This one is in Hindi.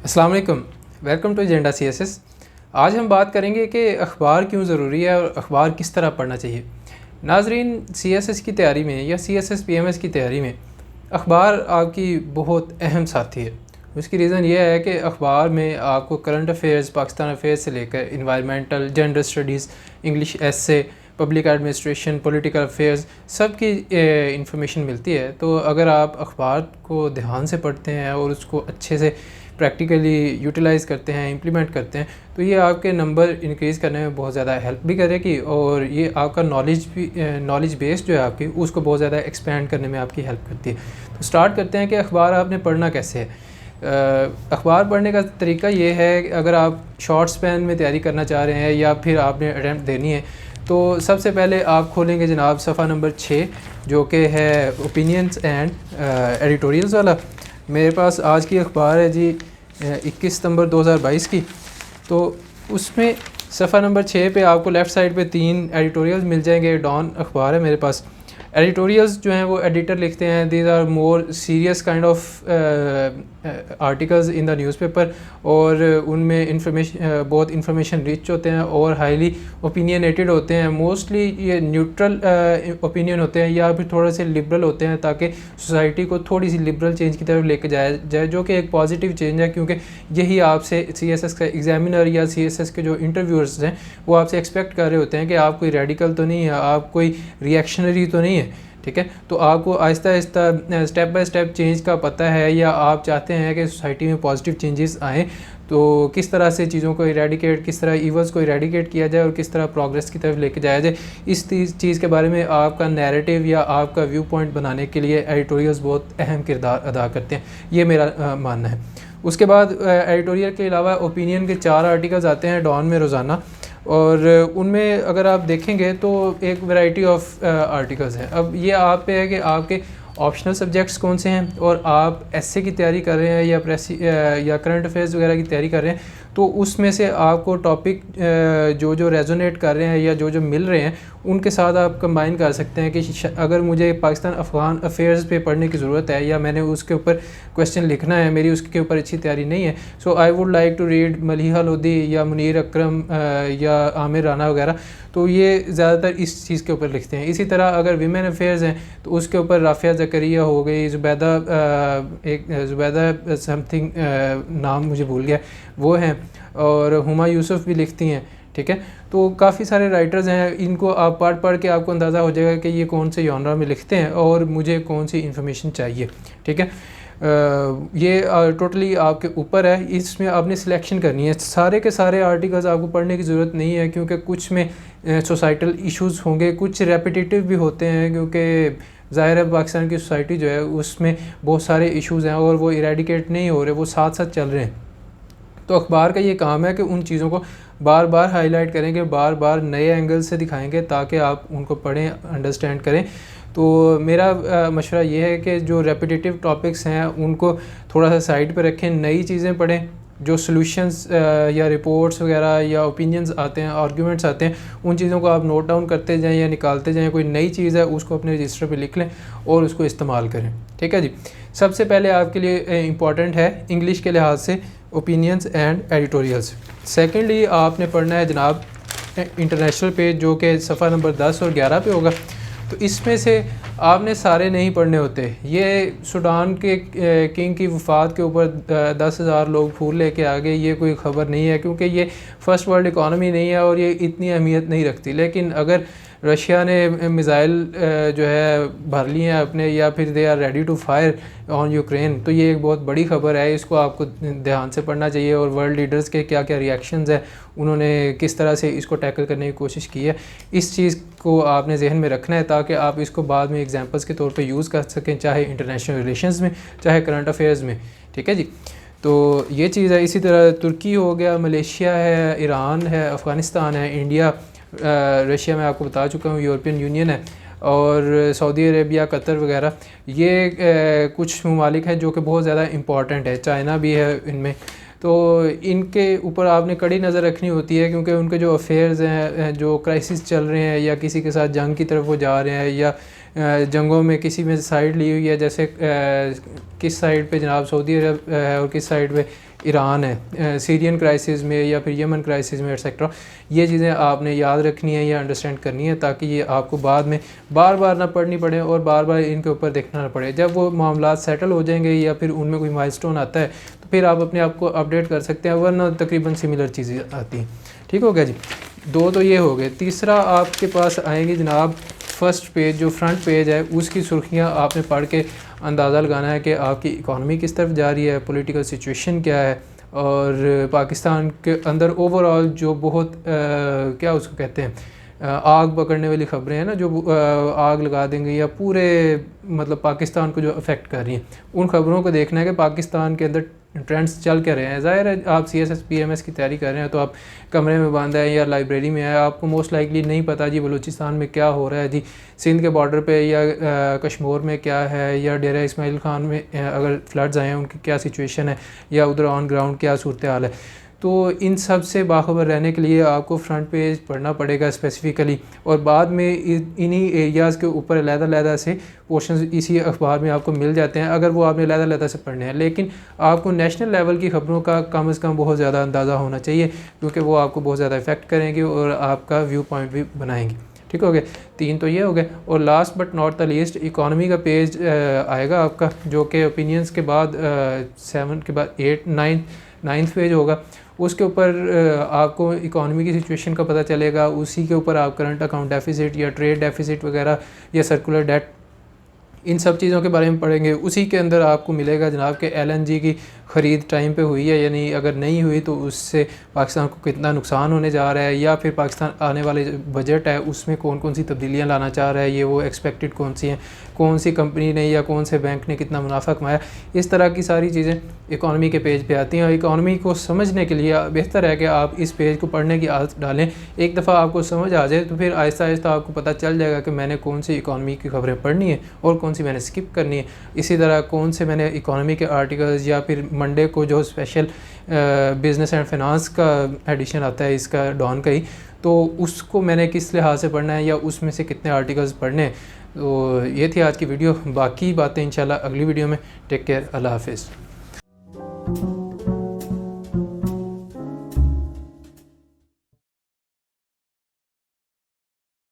अस्सलाम वालेकुम, वेलकम टू एजेंडा सीएसएस। आज हम बात करेंगे कि अखबार क्यों ज़रूरी है और अखबार किस तरह पढ़ना चाहिए। नाजरीन, सीएसएस की तैयारी में या सीएसएस पीएमएस की तैयारी में अखबार आपकी बहुत अहम साथी है। उसकी रीज़न ये है कि अखबार में आपको करंट अफेयर्स, पाकिस्तान अफेयर्स से लेकर इन्वायरमेंटल, जेंडर स्टडीज़, इंग्लिश एसे, पब्लिक एडमिनिस्ट्रेशन, पॉलिटिकल अफेयर्स सब की इंफॉर्मेशन मिलती है। तो अगर आप अखबार को ध्यान से पढ़ते हैं और उसको अच्छे से प्रैक्टिकली यूटिलाइज़ करते हैं, इम्प्लीमेंट करते हैं, तो ये आपके नंबर इंक्रीज़ करने में बहुत ज़्यादा हेल्प भी करेगी और ये आपका नॉलेज बेस जो है आपकी उसको बहुत ज़्यादा एक्सपेंड करने में आपकी हेल्प करती है। तो स्टार्ट करते हैं कि अखबार आपने पढ़ना कैसे है। अखबार पढ़ने का तरीका ये है कि अगर आप शॉर्ट स्पैन में तैयारी करना चाह रहे हैं या फिर आपने अटैम्प्ट देनी है, तो सबसे पहले आप खोलेंगे जनाब सफ़ा नंबर 6 जो कि है ओपिनियंस एंड एडिटोरियल्स वाला। मेरे पास आज की अखबार है जी 21 सितंबर 2022 की। तो उसमें सफ़ा नंबर 6 पे आपको लेफ़्ट साइड पे 3 एडिटोरियल्स मिल जाएंगे। डॉन अखबार है मेरे पास। एडिटोरियल्स जो हैं वो एडिटर लिखते हैं। These are more serious kind of articles in the newspaper और उनमें बहुत इंफॉर्मेशन रिच होते हैं और हाईली ओपिनियनेटेड होते हैं। मोस्टली ये न्यूट्रल ओपिनियन होते हैं या फिर थोड़े से लिबरल होते हैं ताकि सोसाइटी को थोड़ी सी लिबरल चेंज की तरफ लेके जाया जाए, जो कि एक पॉजिटिव चेंज है, क्योंकि यही आपसे सीएसएस का एग्जामिनर या सीएसएस के जो इंटरव्यूअर्स हैं वो आपसे एक्सपेक्ट कर रहे होते हैं कि आप कोई रेडिकल तो नहीं है, आप कोई रिएक्शनरी तो नहीं है। ठीक है, तो आपको Aahista Aahista step by step change का पता है या आप चाहते हैं कि सोसाइटी में पॉजिटिव चेंजेस आएँ, तो किस तरह से चीज़ों को इरेडिकेट, किस तरह ईवल्स को इरेडिकेट किया जाए और किस तरह प्रोग्रेस की तरफ लेके जाया जाए, इस चीज़ के बारे में आपका नैरेटिव या आपका व्यू पॉइंट बनाने के लिए एडिटोरियल्स बहुत अहम किरदार अदा करते हैं। ये मेरा मानना है। उसके बाद एडिटोरियल के अलावा ओपिनियन के 4 आर्टिकल्स आते हैं डॉन में रोज़ाना, और उनमें अगर आप देखेंगे तो एक वैरायटी ऑफ आर्टिकल्स हैं। अब ये आप पे है कि आपके ऑप्शनल सब्जेक्ट्स कौन से हैं और आप एसए की तैयारी कर रहे हैं या करंट अफेयर्स वगैरह की तैयारी कर रहे हैं, तो उसमें से आपको टॉपिक जो जो रेजोनेट कर रहे हैं या जो जो मिल रहे हैं उनके साथ आप कंबाइन कर सकते हैं कि अगर मुझे पाकिस्तान अफ़गान अफेयर्स पे पढ़ने की ज़रूरत है या मैंने उसके ऊपर क्वेश्चन लिखना है, मेरी उसके ऊपर अच्छी तैयारी नहीं है, so I would like to read Maliha Lodhi या मुनीर अकरम या आमिर राना वगैरह, तो ये ज़्यादातर इस चीज़ के ऊपर लिखते हैं। इसी तरह अगर वीमेन अफेयर्स हैं तो उसके ऊपर राफिया ज़करिया हो गई, ज़ुबैदा समथिंग नाम मुझे भूल गया वो हैं, और हुमा यूसुफ भी लिखती हैं। ठीक है, तो काफ़ी सारे राइटर्स हैं, इनको आप पढ़ के आपको अंदाज़ा हो जाएगा कि ये कौन से जॉनरा में लिखते हैं और मुझे कौन सी इन्फॉर्मेशन चाहिए। ठीक है, ये टोटली आपके ऊपर है, इसमें आपने सिलेक्शन करनी है। सारे के सारे आर्टिकल्स आपको पढ़ने की ज़रूरत नहीं है, क्योंकि कुछ में सोसाइटल इश्यूज़ होंगे, कुछ रेपिटेटिव भी होते हैं, क्योंकि ज़ाहिर है पाकिस्तान की सोसाइटी जो है उसमें बहुत सारे इश्यूज़ हैं और वो इरेडिकेट नहीं हो रहे, वो साथ साथ चल रहे हैं। तो अखबार का ये काम है कि उन चीज़ों को बार बार हाईलाइट करेंगे, बार बार नए एंगल से दिखाएंगे ताकि आप उनको पढ़ें, अंडरस्टैंड करें। तो मेरा मशवरा ये है कि जो रेपिटेटिव टॉपिक्स हैं उनको थोड़ा सा साइड पर रखें, नई चीज़ें पढ़ें। जो सॉल्यूशंस या रिपोर्ट्स वगैरह या ओपिनियंस आते हैं, आर्गूमेंट्स आते हैं, उन चीज़ों को आप नोट डाउन करते जाएं या निकालते जाएं। कोई नई चीज़ है उसको अपने रजिस्टर पे लिख लें और उसको इस्तेमाल करें। ठीक है जी, सबसे पहले आपके लिए इम्पॉर्टेंट है इंग्लिश के लिहाज से ओपिनियंस एंड एडिटोरियल्स। सेकेंडली आपने पढ़ना है जनाब इंटरनेशनल पेज, जो कि सफ़ा नंबर 10 और 11 पे होगा। तो इसमें से आपने सारे नहीं पढ़ने होते। ये सूडान के किंग की वफ़ात के ऊपर 10,000 लोग फूल लेके आ गए, ये कोई ख़बर नहीं है, क्योंकि ये फ़र्स्ट वर्ल्ड इकॉनमी नहीं है और ये इतनी अहमियत नहीं रखती। लेकिन अगर रशिया ने मिज़ाइल जो है भर लिए हैं अपने, या फिर they are ready to fire on Ukraine, तो ये एक बहुत बड़ी ख़बर है, इसको आपको ध्यान से पढ़ना चाहिए। और वर्ल्ड लीडर्स के क्या क्या रिएक्शंस हैं, उन्होंने किस तरह से इसको टैकल करने की कोशिश की है, इस चीज़ को आपने जहन में रखना है ताकि आप इसको बाद में एग्जांपल्स के तौर पे यूज़ कर सकें, चाहे इंटरनेशनल रिलेशंस में, चाहे करंट अफेयर्स में। ठीक है जी, तो ये चीज़ है। इसी तरह तुर्की हो गया, मलेशिया है, ईरान है, अफ़गानिस्तान है, इंडिया, रशिया में आपको बता चुका हूँ, यूरोपियन यूनियन है, और सऊदी अरेबिया, कतर वगैरह, ये कुछ ममालिक हैं जो कि बहुत ज़्यादा इम्पॉर्टेंट है, चाइना भी है इनमें। तो इनके ऊपर आपने कड़ी नज़र रखनी होती है, क्योंकि उनके जो अफेयर्स हैं, जो क्राइसिस चल रहे हैं या किसी के साथ जंग की तरफ वो जा रहे हैं या जंगों में किसी में साइड ली हुई है, जैसे किस साइड पे जनाब सऊदी अरब है और किस साइड पे ईरान है, सीरियन क्राइसिस में या फिर यमन क्राइसिस में एक्सेट्रा। ये चीज़ें आपने याद रखनी है या अंडरस्टैंड करनी है, ताकि ये आपको बाद में बार बार ना पढ़नी पड़े और बार बार इनके ऊपर देखना ना पड़े। जब वो मामला सेटल हो जाएंगे या फिर उनमें कोई माइलस्टोन आता है तो फिर आप अपने आप को अपडेट कर सकते हैं, वरना तकरीबन सिमिलर चीज़ें आती हैं। ठीक हो गया जी, दो तो ये हो गए। तीसरा आपके पास आएंगे जनाब फर्स्ट पेज, जो फ्रंट पेज है उसकी सुर्खियाँ आपने पढ़ के अंदाज़ा लगाना है कि आपकी इकॉनमी किस तरफ जा रही है, पॉलिटिकल सिचुएशन क्या है, और पाकिस्तान के अंदर ओवरऑल जो बहुत क्या उसको कहते हैं आग पकड़ने वाली ख़बरें हैं ना, जो आग लगा देंगे या पूरे मतलब पाकिस्तान को जो अफेक्ट कर रही हैं, उन ख़बरों को देखना है कि पाकिस्तान के अंदर ट्रेंड्स चल क्या रहे हैं। ज़ाहिर है आप CSS PMS की तैयारी कर रहे हैं तो आप कमरे में बंद हैं या लाइब्रेरी में है, आपको मोस्ट लाइकली नहीं पता जी बलूचिस्तान में क्या हो रहा है, जी सिंध के बॉर्डर पे या कश्मीर में क्या है, या डेरा इस्माइल खान में अगर फ्लड्स आए हैं उनकी क्या सिचुएशन है, या उधर ऑन ग्राउंड क्या सूरत हाल है। तो इन सब से बाखबर रहने के लिए आपको फ्रंट पेज पढ़ना पड़ेगा स्पेसिफ़िकली, और बाद में इन्हीं एरियाज़ के ऊपर अलग-अलग से पोर्शंस इसी अखबार में आपको मिल जाते हैं, अगर वो आपने अलग-अलग से पढ़ने हैं। लेकिन आपको नेशनल लेवल की ख़बरों का कम से कम बहुत ज़्यादा अंदाज़ा होना चाहिए, क्योंकि वो आपको बहुत ज़्यादा इफ़ेक्ट करेंगे और आपका व्यू पॉइंट भी बनाएंगे। ठीक हो गया, 3 तो ये हो गए। और last but not the least economy का पेज आएगा आपका, जो कि ओपिनियंस के बाद 7 के बाद 8 9th पेज होगा। उसके ऊपर आपको इकॉनमी की सिचुएशन का पता चलेगा, उसी के ऊपर आप करंट अकाउंट डेफिसिट या ट्रेड डेफिसिट वगैरह या सर्कुलर डेट, इन सब चीज़ों के बारे में पढ़ेंगे। उसी के अंदर आपको मिलेगा जनाब कि LNG की ख़रीद टाइम पे हुई है या नहीं, अगर नहीं हुई तो उससे पाकिस्तान को कितना नुकसान होने जा रहा है, या फिर पाकिस्तान आने वाले बजट है उसमें कौन कौन सी तब्दीलियाँ लाना चाह रहा है, ये वो एक्सपेक्टेड कौन सी हैं, कौन सी कंपनी ने या कौन से बैंक ने कितना मुनाफा कमाया। इस तरह की सारी चीज़ें इकॉनमी के पेज पे आती हैं, और इकॉनमी को समझने के लिए बेहतर है कि आप इस पेज को पढ़ने की आदत डालें। एक दफ़ा आपको समझ आ जाए तो फिर आहिस्ता आहिस्ता आपको पता चल जाएगा कि मैंने कौन सी इकॉनमी की खबरें पढ़नी है और कौन सी मैंने स्किप करनी है। इसी तरह कौन से मैंने इकॉनमी के आर्टिकल्स, या फिर मंडे को जो स्पेशल बिज़नेस एंड फाइनेंस का एडिशन आता है इसका डॉन का ही, तो उसको मैंने किस लिहाज से पढ़ना है या उसमें से कितने आर्टिकल्स पढ़ने हैं। तो ये थी आज की वीडियो, बाकी बातें इंशाल्लाह अगली वीडियो में। टेक केयर, अल्लाह हाफिज़।